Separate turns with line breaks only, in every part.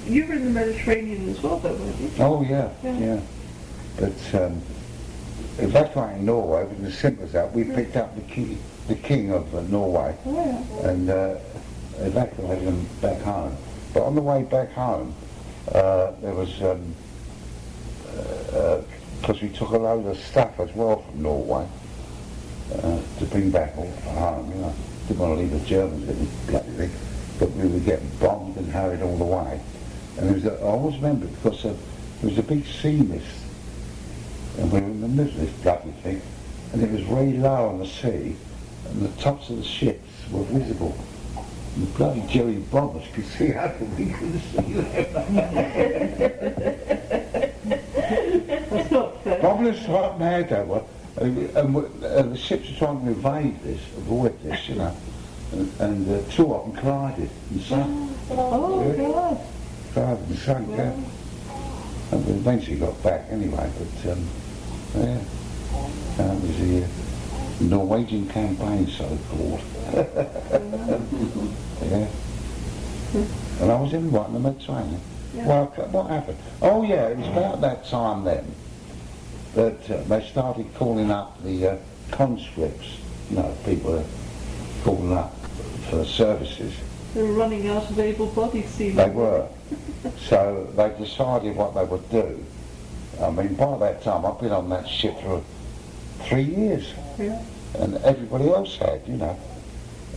you were in the Mediterranean as well, though, weren't you?
Oh yeah, yeah. But evacuating Norway was as simple as that. We picked up the king of Norway, and evacuated him back home. But on the way back home, there was because we took a load of stuff as well from Norway to bring back all home. You know, didn't want to leave the Germans with it, bloody thing. But we were getting bombed and harried all the way. And it was I always remember it because there was a big sea mist, and we were in the middle of this bloody thing, and it was very low on the sea, and the tops of the ships were visible. And the bloody Jerry bombers could see out, and we couldn't see them.
That's not fair.
Bombers like mad they were, and the ships were trying to avoid this, you know. And two of them collided and sunk.
Oh, God.
Collided and sunk, yeah. And we eventually got back anyway, but yeah. That was the Norwegian campaign, so-called. Yeah. And I was in right in the Mediterranean. Yeah. Well, what happened? Oh yeah, it was about that time then that they started calling up the conscripts, you know, people were calling up for services.
They were running out of able-bodied seamen.
They were. So they decided what they would do. I mean, by that time, I've been on that ship for 3 years.
Yeah.
And everybody else had, you know.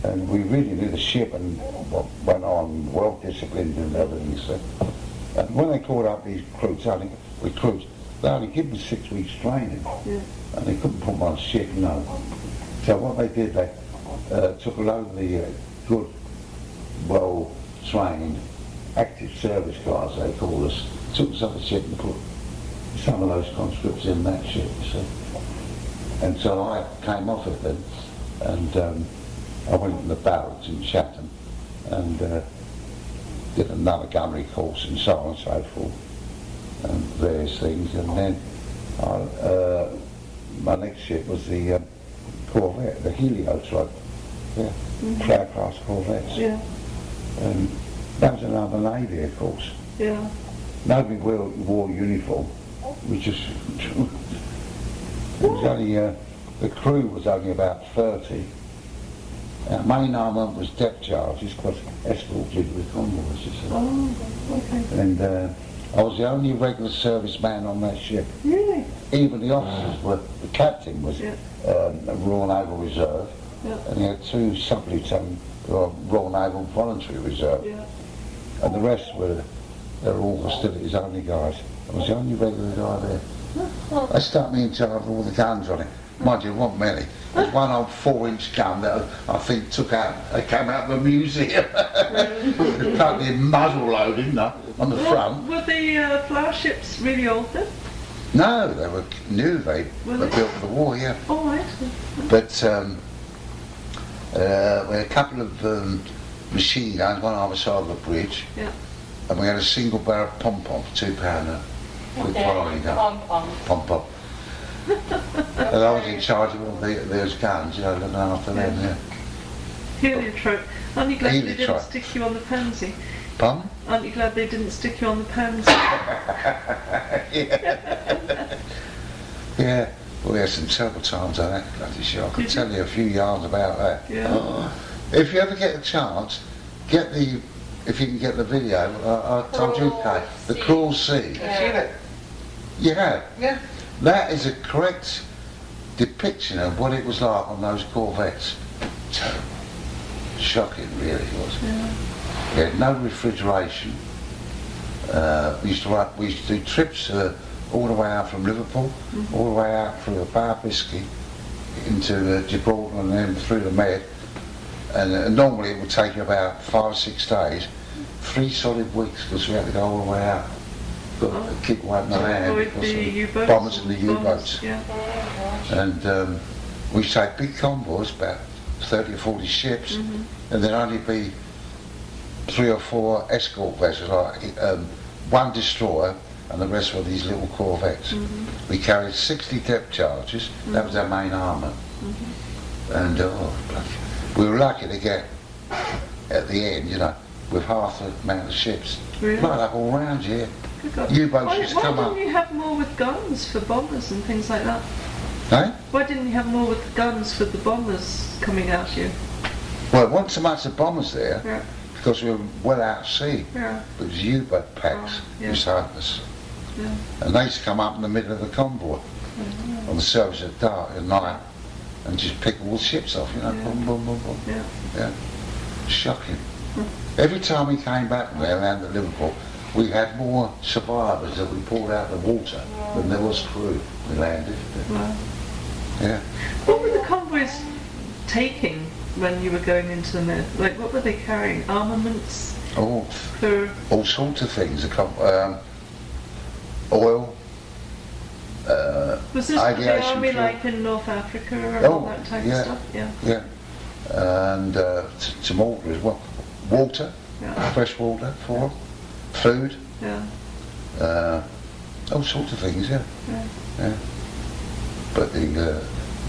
And we really knew the ship and what went on, well disciplined and everything. So. And when they called up these recruits, they only give them 6 weeks training.
Yeah.
And they couldn't put them on a ship, you know. So what they did, they took a load of the good, well-trained, active service guys, they call us, took us off the ship and put some of those conscripts in that ship, you see. And so I came off it then, and I went in the barracks in Chatham, and did another gunnery course and so on and so forth, and various things, and then my next ship was the Corvette, the Heliotrope, yeah, Cloud class Corvettes.
Yeah.
And that was another Navy, of course.
Yeah.
Nobody wore uniform. We just, it was only, the crew was only about 30. Our main armament was depth charges, because escorted with convoys, you see.
Oh, okay.
And I was the only regular serviceman on that ship.
Really?
Even the officers were, the captain was a Royal Naval Reserve, and he had 2 sub-lieutenants who were Royal Naval Voluntary Reserve.
Yeah.
And the rest were, they were all hostilities only guys. I was the only regular guy there. They stuck me in charge of all the guns on it. Mind you, there wasn't many. There's one old 4-inch gun that I think came out of a museum. It's totally muzzle loading, no, on the front.
Were the flower ships really old then?
No, they were new. They were built for the war, yeah.
Oh, excellent.
But we had a couple of machine guns, one either side of the bridge. Yeah. And we had a single barrel pom-pom, £2 with firing gun. Pom-pom. And I was in charge of all those guns, you know, looking after them, yeah.
Heliotrope. Aren't you glad they didn't stick you on the pansy?
Pardon?
Aren't you glad they didn't stick you on the pansy?
Yeah. Yeah. Well, we had some terrible times on that bloody ship. I could tell you a few yards about that.
Yeah.
Oh. If you ever get a chance, if you can get the video, I told you, Kate, The Cruel Sea.
You've seen it?
You have?
Yeah.
That is a correct depiction of what it was like on those Corvettes. Terrible. Shocking, really, it was.
Yeah.
We had no refrigeration. We used to do trips all the way out from Liverpool, all the way out through the Bay of Biscay into Gibraltar and then through the Med. And normally it would take you about 5 or 6 days, 3 solid weeks, because we had to go all the way out. Got to keep away from the land because of bombers and the U-boats.
Yeah.
And we used to take big convoys, about 30 or 40 ships, and there'd only be 3 or 4 escort vessels, like 1 destroyer, and the rest were these little corvettes. We carried 60 depth charges. That was our main armour. And we were lucky to get, at the end, you know, with half the amount of ships.
Really?
Like that all round here.
Good God.
U-boats used to come
Why
up.
didn't you have more with guns for bombers and things like that?
Eh?
Why didn't you have more with guns for the bombers coming at you?
Well, it wasn't so much the bombers there,
Yeah.
because we were well out at sea.
Yeah.
It was U-boat packs
Yeah.
beside us.
Yeah.
And they used to come up in the middle of the convoy on the surface at dark at night and just pick all the ships off, you know,
Yeah.
boom, boom, boom, boom.
Yeah.
Yeah. Shocking. Every time we came back from there, land at Liverpool, we had more survivors that we pulled out of the water than there was crew. We landed.
Wow.
Yeah.
What were the convoys taking when you were going into them? Like, what were they carrying? Armaments?
Oh,
For...
all sorts of things. Oil.
Was this for the
aviation
army
fuel.
like in North Africa and all that type of stuff? Yeah.
Yeah. And some water as well. Water,
Yeah.
fresh water for them. Food,
Yeah.
all sorts of things, yeah.
Yeah.
Yeah. But the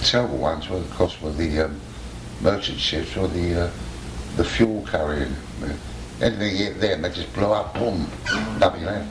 terrible ones were, of course, were the merchant ships or the fuel carrying. Anything hit them, they just blow up, boom, nothing left.